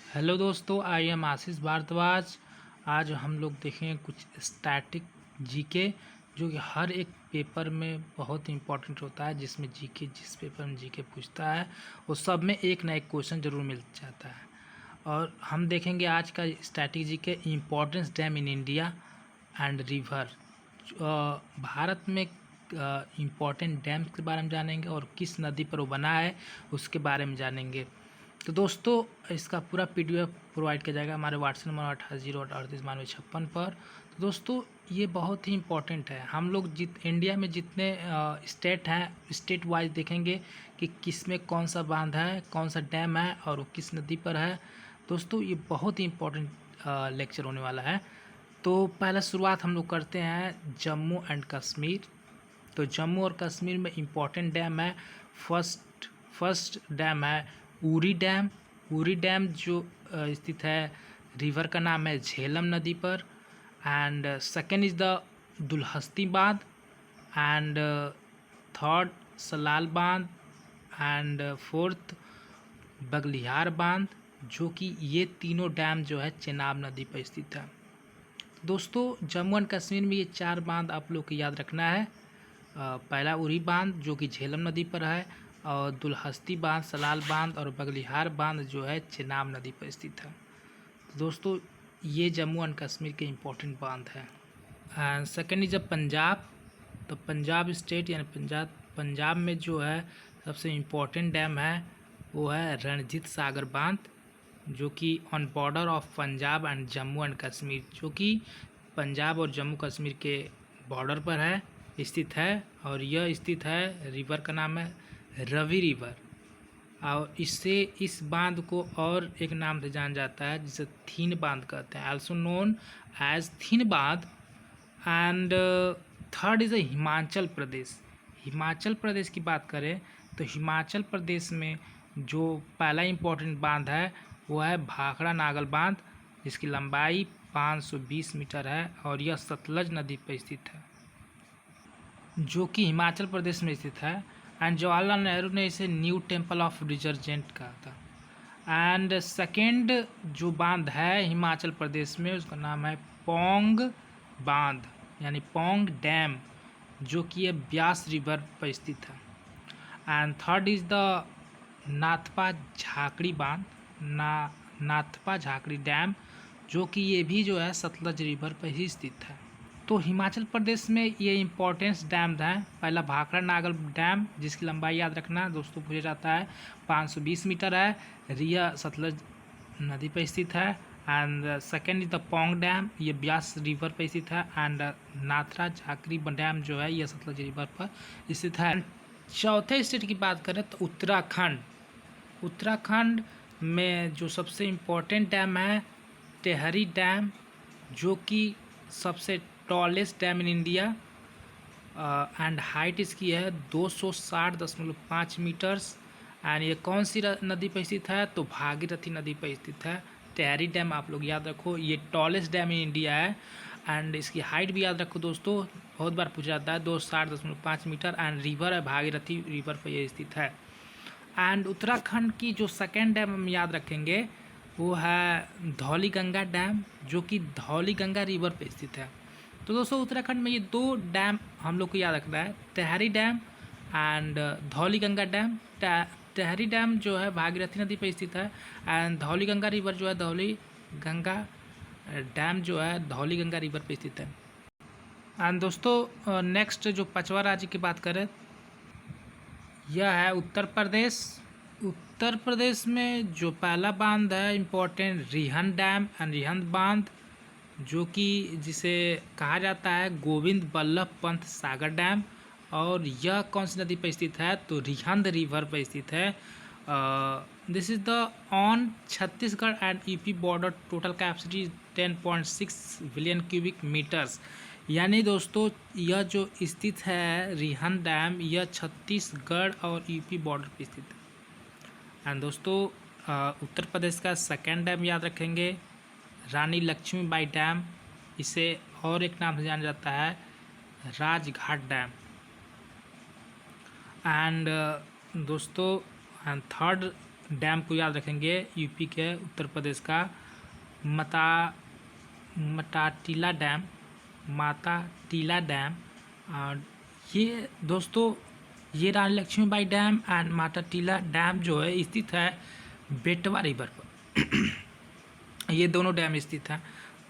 Hello दोस्तों, I am आशीष भारद्वाज। आज हम लोग देखेंगे कुछ स्टैटिक जीके जो कि हर एक पेपर में बहुत इंपॉर्टेंट होता है। जिसमें जीके जिस पेपर में जीके पूछता है वो सब में एक ना एक क्वेश्चन ज़रूर मिल जाता है। और हम देखेंगे आज का static GK importance dam in India and river. Bharat में इम्पोर्टेंट डैम्स के बारे में जानेंगे और किस नदी पर वो बना है उसके बारे में जानेंगे। तो दोस्तों, इसका पूरा पीडीएफ प्रोवाइड किया जाएगा हमारे व्हाट्सएप नंबर 88083956 पर। तो दोस्तों, ये बहुत ही इम्पोर्टेंट है। हम लोग इंडिया में जितने स्टेट हैं, स्टेट वाइज देखेंगे कि किस में कौन सा बांध है, कौन सा डैम है और वो किस नदी पर है। दोस्तों, ये बहुत ही इम्पोर्टेंट लेक्चर होने वाला है। तो पहला शुरुआत हम लोग करते हैं जम्मू एंड कश्मीर। तो जम्मू और कश्मीर में इम्पोर्टेंट डैम है। फर्स्ट डैम है उरी डैम। उरी डैम जो स्थित है, रिवर का नाम है झेलम नदी पर। And second is the Dulhasti बांध। एंड थर्ड सलाल बांध। एंड फोर्थ बगलिहार बांध, जो कि ये तीनों डैम जो है चेनाब नदी पर स्थित है। दोस्तों, जम्मू एंड कश्मीर में ये चार बांध आप लोग को याद रखना है। पहला उरी बांध जो कि झेलम नदी पर है, और दुलहस्ती बांध, सलाल बांध और बगलिहार बांध जो है चेनाब नदी पर स्थित है। दोस्तों, ये जम्मू एंड कश्मीर के इम्पोर्टेंट बांध हैं। And second is Punjab. तो पंजाब स्टेट यानी पंजाब में जो है सबसे इम्पोर्टेंट डैम है वो है रणजीत सागर बांध, जो कि on border of Punjab and Jammu and Kashmir, जो कि पंजाब और जम्मू कश्मीर के बॉर्डर पर है, स्थित है। और यह स्थित है, रिवर का नाम है रवि रिवर। और इससे इस बांध को और एक नाम से जाना जाता है जिसे थीन बांध कहते हैं, आल्सो नोन एज थीन बांध। And third is Himachal Pradesh. Himachal Pradesh की बात करें तो हिमाचल प्रदेश में जो पहला इम्पोर्टेंट बांध है वो है भाखड़ा नागल बांध, जिसकी लंबाई 520 मीटर है और यह सतलज नदी पर स्थित है, जो कि हिमाचल प्रदेश में स्थित है। एंड जवाहरलाल नेहरू ने इसे न्यू टेम्पल ऑफ रिजर्जेंट कहा था। एंड सेकेंड जो बांध है हिमाचल प्रदेश में उसका नाम है पौंग बांध यानी पौंग डैम, जो कि ये ब्यास रिवर पर स्थित है। And third is the Nathpa Jhakri बांध, नाथपा झाकड़ी डैम, जो कि ये भी जो है सतलज रिवर पर ही स्थित है। तो हिमाचल प्रदेश में ये इम्पोर्टेंस डैम हैं। पहला भाखड़ा नागल डैम, जिसकी लंबाई याद रखना दोस्तों पूछा जाता है 520 मीटर है, रिया सतलज नदी पर स्थित है। And second is the Pong dam, ये ब्यास रिवर पर स्थित है। एंड नाथरा झाकरी डैम जो है यह सतलज रिवर पर स्थित है। चौथे स्टेट की बात करें तो उत्तराखंड। उत्तराखंड में जो सबसे इम्पोर्टेंट डैम है टेहरी डैम, जो कि सबसे tallest dam in India. And height इसकी है 260.5 मीटर्स। एंड ये कौन सी नदी पर स्थित है तो भागीरथी नदी पर स्थित है। टेहरी डैम आप लोग याद रखो, ये टॉलेस्ट डैम इन इंडिया है। एंड इसकी हाइट भी याद रखो दोस्तों, बहुत बार पूछा जाता है, 260.5 मीटर। एंड रिवर है भागीरथी रिवर पर यह स्थित है। एंड उत्तराखंड की जो सेकेंड डैम हम याद रखेंगे वो है धौली गंगा डैम, जो कि धौली गंगा रिवर पे स्थित है। तो दोस्तों, उत्तराखंड में ये दो डैम हम लोग को याद रखना है, Tehri dam and Dhauli Ganga dam. Tehri dam जो है भागीरथी नदी पर स्थित है। एंड धौली गंगा रिवर जो है धौली गंगा डैम जो है धौली गंगा रिवर पे स्थित है। एंड दोस्तों, नेक्स्ट जो पांचवा राज्य की बात करें यह है उत्तर प्रदेश। उत्तर प्रदेश में जो पहला बांध है important Rihand dam and Rihand बांध, जो कि जिसे कहा जाता है गोविंद बल्लभ पंत सागर डैम। और यह कौन सी नदी पर स्थित है तो रिहंद रिवर पर स्थित है। This is the on Chhattisgarh and UP border, total capacity 10.6 billion cubic metres. यानी दोस्तों, यह जो स्थित है रिहंद डैम, यह छत्तीसगढ़ और यूपी बॉर्डर पर स्थित है। एंड दोस्तों, उत्तर प्रदेश का सेकेंड डैम याद रखेंगे रानी लक्ष्मीबाई डैम, इसे और एक नाम से जाना जाता है राजघाट डैम। एंड दोस्तों, थर्ड डैम को याद रखेंगे, यूपी के उत्तर प्रदेश का माताटीला डैम। और ये दोस्तों, ये Rani Lakshmibai dam and Matatila dam जो है स्थित है बेटवा रिवर पर। ये दोनों डैम स्थित हैं।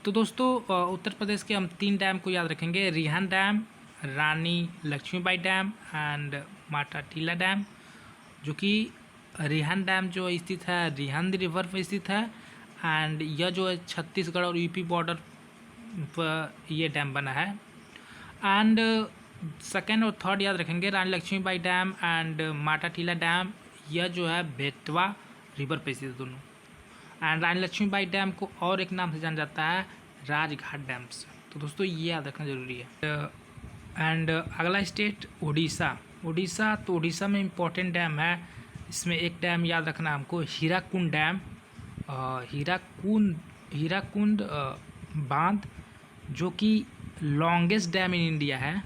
तो दोस्तों उत्तर प्रदेश के हम 3 डैम को याद रखेंगे, Rihand dam, Rani Lakshmibai dam and Matatila dam. जो कि रिहन डैम जो स्थित है रिहंद रिवर पर स्थित है, एंड यह जो है छत्तीसगढ़ और यूपी बॉर्डर पर ये डैम बना है। एंड सेकेंड और थर्ड याद रखेंगे, Rani Lakshmibai dam and Matatila dam, यह जो है बेतवा रिवर पर स्थित है दोनों। एंड रानी लक्ष्मीबाई डैम को और एक नाम से जाना जाता है राजघाट डैम से। तो दोस्तों ये याद रखना जरूरी है। एंड अगला स्टेट उड़ीसा। तो उड़ीसा में इम्पोर्टेंट डैम है, इसमें एक डैम याद रखना हमको, हीराकुंड डैम। हीराकुंड बांध जो कि लॉन्गेस्ट डैम इन इंडिया है,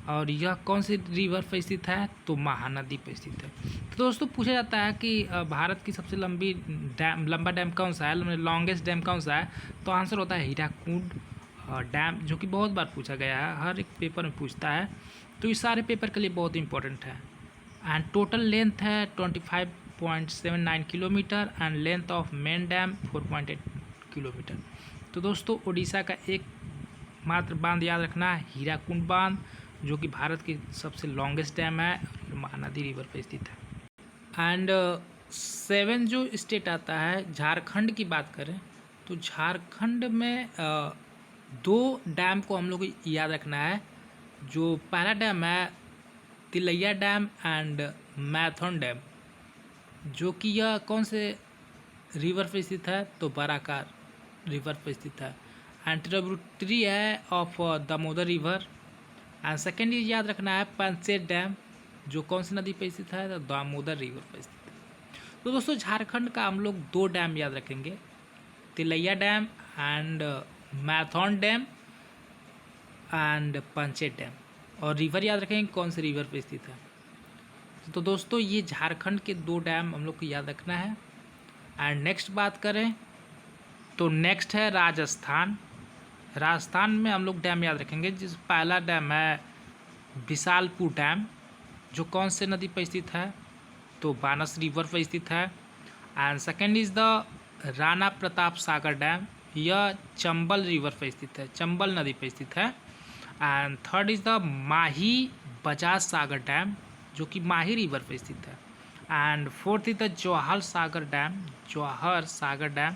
और यह कौन सी रिवर पर स्थित है, तो महानदी पर स्थित है। तो दोस्तों पूछा जाता है कि भारत की सबसे लंबा डैम कौन सा है, लॉन्गेस्ट डैम कौन सा है, तो आंसर होता है हीराकुंड डैम, जो कि बहुत बार पूछा गया है, हर एक पेपर में पूछता है। तो इस सारे पेपर के लिए बहुत इंपॉर्टेंट है। एंड टोटल लेंथ है 25.79 kilometre and length of main dam 4.8 kilometre. तो दोस्तों उड़ीसा का एक मात्र बांध याद रखना है, हीराकुंड बांध, जो कि भारत की सबसे लॉन्गेस्ट डैम है, महानदी रिवर पर स्थित है। एंड 7 जो स्टेट आता है, झारखंड की बात करें तो झारखंड में 2 डैम को हम लोग को याद रखना है। जो पहला डैम है Tilaiya dam and Maithon dam, जो कि यह कौन से रिवर पर स्थित है, तो बराकार रिवर पर स्थित है। एंड ट्रिब्यूटरी है of Damodar river. And second याद रखना है पंचेत डैम, जो कौन सी नदी पर स्थित है, तो दामोदर रिवर पर स्थित है। तो दोस्तों झारखंड का हम लोग 2 डैम याद रखेंगे, Tilaiya dam and Maithon dam and Panchet dam, और रिवर याद रखेंगे कौन से रिवर पर स्थित है। तो दोस्तों ये झारखंड के 2 डैम हम लोग को याद रखना है। एंड नेक्स्ट बात करें तो नेक्स्ट है राजस्थान। राजस्थान में हम लोग डैम याद रखेंगे, जिस पहला डैम है बिसालपुर डैम, जो कौन से नदी पर स्थित है, तो बानस रिवर पर स्थित है। And second is the Rana Pratap Sagar dam, यह चंबल रिवर पर स्थित है, चंबल नदी पर स्थित है। And third is the Mahi Bajaj Sagar dam, जो कि माही रिवर पर स्थित है। And fourth is the Jawahar Sagar dam,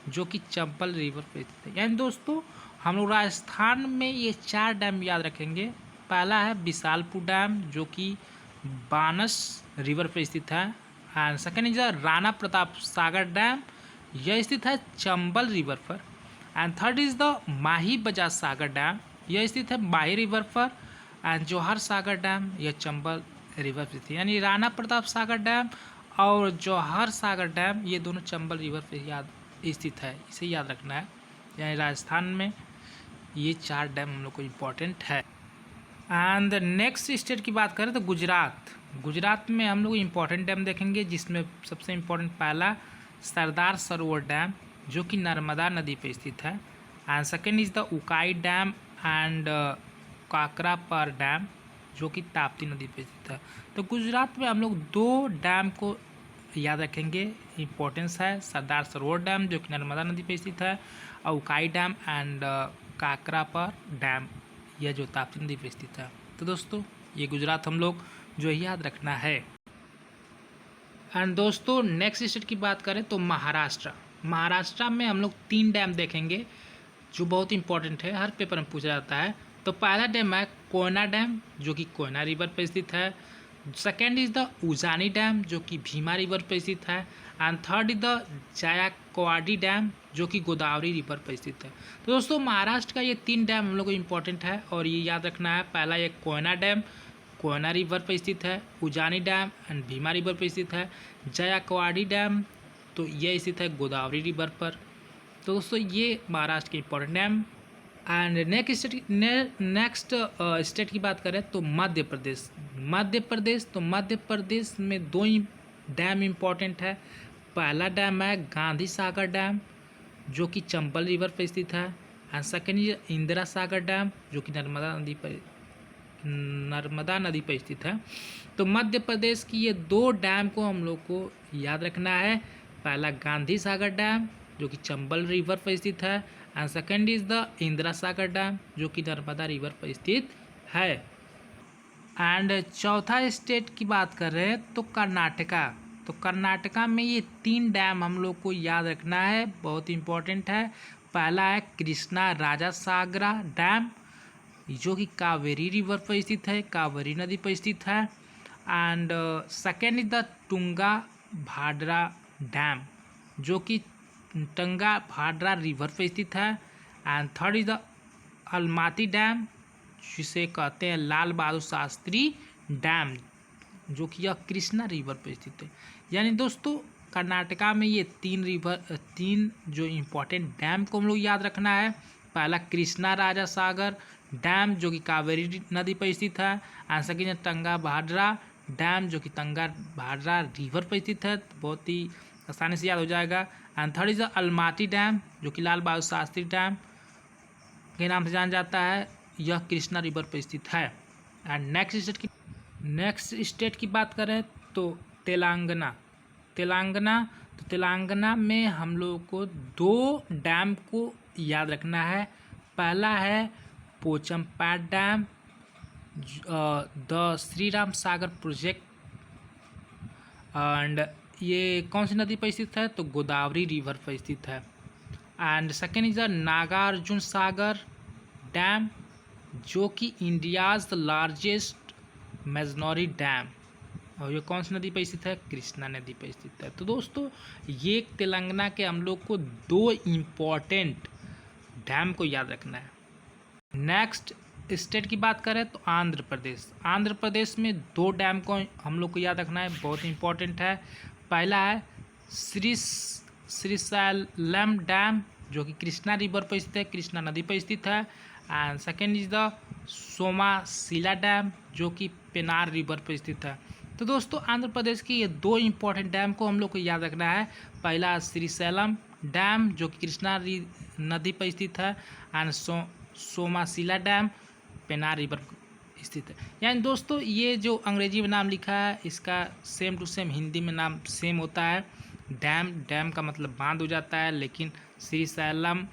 जो कि चंबल रिवर पर स्थित है। यानी दोस्तों हम लोग राजस्थान में ये 4 डैम याद रखेंगे। पहला है बिसालपुर डैम, जो कि बानस रिवर पर स्थित है। And second is the Rana Pratap Sagar dam, यह स्थित है चंबल रिवर पर। And third is the Mahi Bajaj Sagar dam, यह स्थित है माही रिवर पर। एंड जौहर सागर डैम, यह चंबल रिवर पर स्थित है। यानी राणा प्रताप सागर डैम और जौहर सागर डैम, ये दोनों चंबल रिवर पर स्थित है, इसे याद रखना है। यानी राजस्थान में ये 4 डैम हम लोग को इम्पोर्टेंट है। एंड नेक्स्ट स्टेट की बात करें तो गुजरात में हम लोग इम्पोर्टेंट डैम देखेंगे, जिसमें सबसे इम्पोर्टेंट पहला सरदार सरोवर डैम, जो कि नर्मदा नदी पर स्थित है। And second is the Ukai dam and Kakrapar dam, जो कि ताप्ती नदी पर स्थित है। तो गुजरात में हम लोग 2 डैम को याद रखेंगे, इम्पोर्टेंस है सरदार सरोवर डैम, जो कि नर्मदा नदी पर स्थित है, और Ukai dam and Kakrapar dam, यह जो ताप्ती नदी पर स्थित है। तो दोस्तों ये गुजरात हम लोग जो याद रखना है। एंड दोस्तों नेक्स्ट स्टेट की बात करें तो महाराष्ट्र में हम लोग 3 डैम देखेंगे, जो बहुत इंपॉर्टेंट है, हर पेपर में पूछा जाता है। तो पहला डैम है कोयना डैम, जो कि कोयना रिवर पर स्थित है। सेकेंड इज द उजानी डैम, जो कि भीमा रिवर पर स्थित है। And third is the Jayakwadi dam, जो कि गोदावरी रिवर पर स्थित है। तो दोस्तों महाराष्ट्र का ये 3 डैम हम लोग को इम्पोर्टेंट है, और ये याद रखना है। पहला ये कोयना डैम, कोयना रिवर पर स्थित है। उजानी डैम एंड भीमा रिवर पर स्थित है। जायकवाड़ी डैम, तो ये स्थित है गोदावरी रिवर पर। तो दोस्तों ये महाराष्ट्र के important dam. And next state की बात करें तो मध्य प्रदेश। तो मध्य प्रदेश में डैम इम्पोर्टेंट है। पहला डैम है गांधी सागर डैम जो कि चंबल रिवर पर स्थित है, and second Indira Sagar dam जो कि नर्मदा नदी पर स्थित है। तो मध्य प्रदेश की ये 2 डैम को हम लोग को याद रखना है। पहला गांधी सागर डैम जो कि चंबल रिवर पर स्थित है, and second is the Indira Sagar dam जो कि नर्मदा रिवर पर स्थित है। एंड चौथा स्टेट की बात कर रहे हैं तो कर्नाटका। तो कर्नाटका में ये 3 डैम हम लोग को याद रखना है, बहुत इंपॉर्टेंट है। पहला है कृष्णा राजा सागरा डैम जो कि कावेरी रिवर पर स्थित है, कावेरी नदी पर स्थित है। And second is the Tunga Bhadra dam जो कि टंगा भादरा रिवर पर स्थित है। And third is the Almaty dam जिसे कहते हैं लाल बहादुर शास्त्री डैम जो कि यह कृष्णा रिवर पर स्थित है। यानी दोस्तों कर्नाटका में ये 3 जो इम्पोर्टेंट डैम को हम लोग याद रखना है। पहला कृष्णा राजा सागर डैम जो कि कावेरी नदी पर स्थित है, एंड सेकेंड टंगा भादरा डैम जो कि टंगा भादरा रिवर पर स्थित है, तो बहुत ही आसानी से याद हो जाएगा। And third is the Almaty dam जो कि लाल बहादुर शास्त्री डैम के नाम से जाना जाता है, यह कृष्णा रिवर पर स्थित है। एंड नेक्स्ट स्टेट की बात करें तो तेलंगाना। तो तेलंगाना में हम लोगों को 2 डैम को याद रखना है। पहला है Pochampad dam the Shri Ram Sagar project, and ये कौन सी नदी पर स्थित है तो गोदावरी रिवर पर स्थित है। And second is the Nagarjuna Sagar dam जो कि India's the largest masonry dam, और ये कौन सी नदी पर स्थित है कृष्णा नदी पर स्थित है। तो दोस्तों ये तेलंगाना के हम लोग को 2 इम्पॉर्टेंट डैम को याद रखना है। नेक्स्ट स्टेट की बात करें तो आंध्र प्रदेश में 2 डैम को हम लोग को याद रखना है, बहुत इंपॉर्टेंट है। पहला है श्रीशैलम डैम जो कि कृष्णा रिवर पर स्थित है, कृष्णा नदी पर स्थित है। And second is the Somasila dam जो कि पेनार रिवर पर स्थित है। तो दोस्तों आंध्र प्रदेश की ये 2 इम्पोर्टेंट डैम को हम लोग को याद रखना है। पहला श्रीशैलम डैम जो कि कृष्णा नदी पर स्थित है, एंड सोमाशिला डैम पेनार रिवर स्थित है। यानी दोस्तों ये जो अंग्रेजी में नाम लिखा है इसका सेम टू सेम हिंदी में नाम सेम होता है। डैम का मतलब बांध हो जाता है, लेकिन श्रीशैलम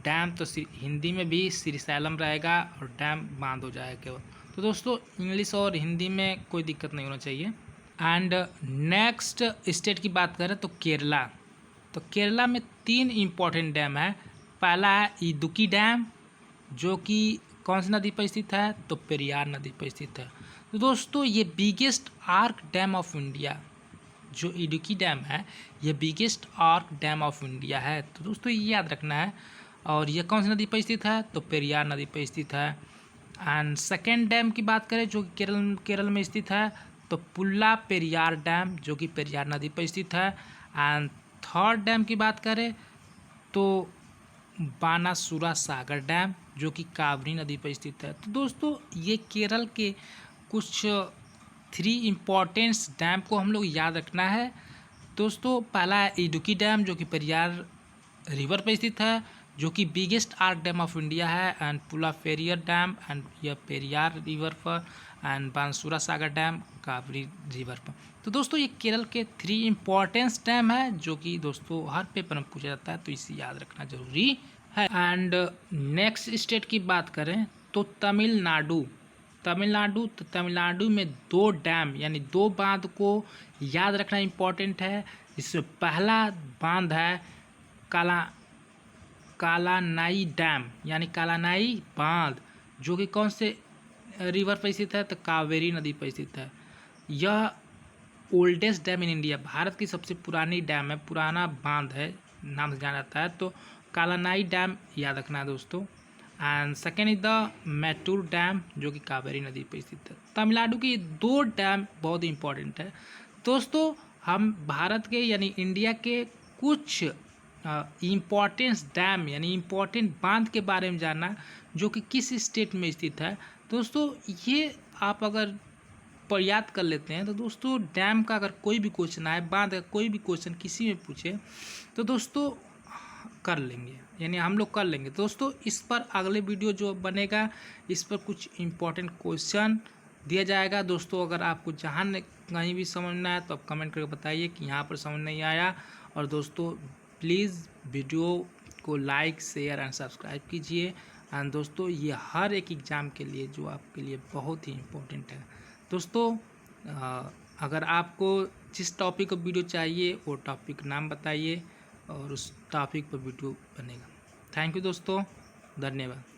डैम तो हिंदी में भी श्रीशैलम रहेगा और डैम बांध हो जाएगा केवल। तो दोस्तों इंग्लिश और हिंदी में कोई दिक्कत नहीं होना चाहिए। एंड नेक्स्ट स्टेट की बात करें तो केरला। तो केरला में 3 इम्पोर्टेंट डैम है। पहला है इदुक्की डैम जो कि कौन सी नदी पर स्थित है तो पेरियार नदी पर स्थित है। तो दोस्तों ये biggest arch dam of India जो इडुक्की डैम है ये biggest arch dam of India है। तो दोस्तों ये याद रखना है। और ये कौन सी नदी पर स्थित है तो पेरियार नदी पर स्थित है। एंड सेकेंड डैम की बात करें जो केरल में स्थित है तो पुल्ला पेरियार डैम जो कि पेरियार नदी पर स्थित है। एंड थर्ड डैम की बात करें तो बानासुरा सागर डैम जो कि कावेरी नदी पर स्थित है। तो दोस्तों ये केरल के कुछ 3 इम्पोर्टेंट्स डैम को हम लोग याद रखना है। दोस्तों पहला है इडुक्की डैम जो कि पेरियार रिवर पर स्थित है जो कि biggest arch dam of India है, and Mullaperiyar dam and यह पेरियार रिवर पर, and Banasura Sagar dam Kaveri river पर। तो दोस्तों ये केरल के 3 इम्पोर्टेंस डैम है जो कि दोस्तों हर पेपर में पूछा जाता है, तो इसे याद रखना जरूरी है। एंड नेक्स्ट स्टेट की बात करें तो तमिलनाडु में 2 डैम यानी 2 बांध को याद रखना इम्पोर्टेंट है। इसमें पहला बांध है कालानाई डैम यानी कालानाई बांध जो कि कौन से रिवर पर स्थित है तो कावेरी नदी पर स्थित है। यह oldest dam in India, Bharat की सबसे पुरानी डैम है, पुराना बांध है, नाम से जाना जाता है। तो कालानाई डैम याद रखना है दोस्तों। And second is the Mettur dam जो कि कावेरी नदी पर स्थित है। तमिलनाडु के 2 डैम बहुत इंपॉर्टेंट है दोस्तों। हम भारत के यानी इंडिया के कुछ इम्पोर्टेंस डैम यानी इम्पोर्टेंट बांध के बारे में जानना जो कि किस स्टेट में स्थित है। दोस्तों ये आप अगर पर याद कर लेते हैं। तो दोस्तों डैम का अगर कोई भी क्वेश्चन आए, बांध का कोई भी क्वेश्चन किसी में पूछे तो दोस्तों कर लेंगे, यानी हम लोग कर लेंगे। दोस्तों इस पर अगले वीडियो जो बनेगा इस पर कुछ इम्पोर्टेंट क्वेश्चन दिया जाएगा। दोस्तों अगर आपको जहाँ कहीं भी समझ ना आया तो आप कमेंट करके बताइए कि यहाँ पर समझ नहीं आया। और दोस्तों प्लीज़ वीडियो को लाइक शेयर एंड सब्सक्राइब कीजिए। एंड दोस्तों ये हर एक एग्ज़ाम के लिए जो आपके लिए बहुत ही इम्पोर्टेंट है। दोस्तों अगर आपको जिस टॉपिक का वीडियो चाहिए वो टॉपिक नाम बताइए और उस टॉपिक पर वीडियो बनेगा। थैंक यू दोस्तों, धन्यवाद।